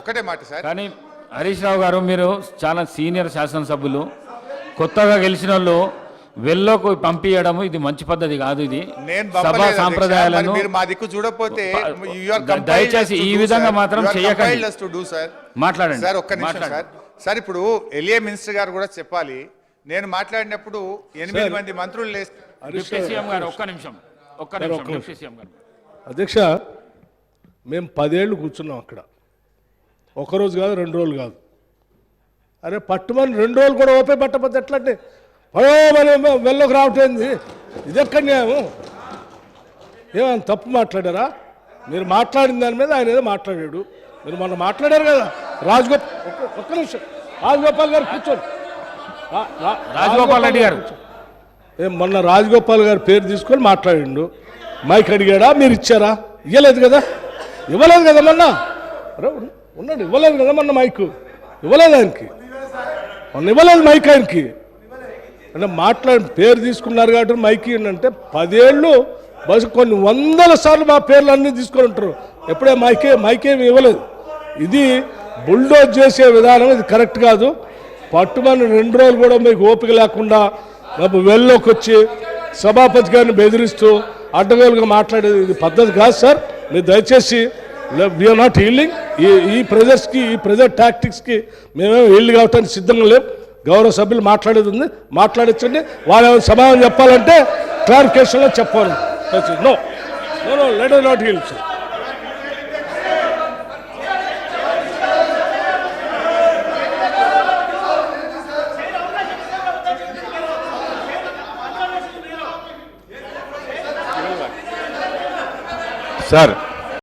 ఒకటే మాట సార్. కానీ హరీష్ రావు గారు మీరు చాలా సీనియర్ శాసనసభ్యులు, కొత్తగా గెలిచిన వాళ్ళు వెల్లోకి పంపించడం ఇది మంచి పద్ధతి కాదు. ఇది సభా సాంప్రదాయాలను మా దిక్కు చూడకపోతే దయచేసి ఈ విధంగా మాత్రం చేయకండి. మాట్లాడండి సార్. ఒక్క నిమిషం సార్. సార్ ఇప్పుడు ఎలియా మినిస్టర్ గారు కూడా చెప్పాలి. నేను మాట్లాడినప్పుడు 8 మంది మంత్రులు అధ్యక్ష, మేము 10 ఏళ్ళు కూర్చున్నాం అక్కడ. ఒకరోజు కాదు, 2 రోజులు కాదు. అరే పట్టుమని 2 రోజులు కూడా ఓపే పట్టకపోతే ఎట్లంటే మనం వెళ్ళకు రావటేంది? ఇది ఎక్కడ న్యాయం? ఏమైనా తప్పు మాట్లాడారా? మీరు మాట్లాడిన దాని మీద ఆయన ఏదో మాట్లాడాడు. మీరు మొన్న మాట్లాడారు కదా ఒక్క నిమిషం రాజగోపాల్ గారు కూర్చోండి. రాజగోపాల్ రెడ్డి గారు మొన్న రాజగోపాల్ గారి పేరు తీసుకొని మాట్లాడిండు. మైక్ అడిగాడా? మీరు ఇచ్చారా? ఇవ్వలేదు కదా మొన్న. ఉన్నాడు, ఇవ్వలేదు కదా మొన్న మైక్. ఇవ్వలేదు ఆయనకి, మొన్న ఇవ్వలేదు మైక్ ఆయనకి. అంటే పేరు తీసుకున్నారు కాబట్టి మైక్ అంటే 10 ఏళ్ళు బస్ కొన్ని 100 సార్లు మా పేర్లు అన్నీ తీసుకొని ఉంటారు. ఎప్పుడే మైకేమి ఇవ్వలేదు. ఇది బుల్డోజ్ చేసే విధానం, ఇది కరెక్ట్ కాదు. పట్టుమని 2 రోజులు కూడా మీకు ఓపిక లేకుండా వెళ్ళలోకి వచ్చి సభాపతి గారిని బెదిరిస్తూ అడ్డగోలుగా మాట్లాడేది ఇది పద్ధతి కాదు సార్. మీరు దయచేసి వీఆర్ నాట్ హీల్డింగ్. ఈ ప్రెజర్స్కి, ఈ ప్రెజర్ టాక్టిక్స్కి మేమేమో హీల్డ్ కావటానికి సిద్ధంగా లేవు. గౌరవ సభ్యులు మాట్లాడేది ఉంది, మాట్లాడించండి. వాళ్ళు ఏమైనా సమాధానం చెప్పాలంటే క్లారిఫికేషన్లో చెప్పాలి. No no no let us not yield, sir. Sir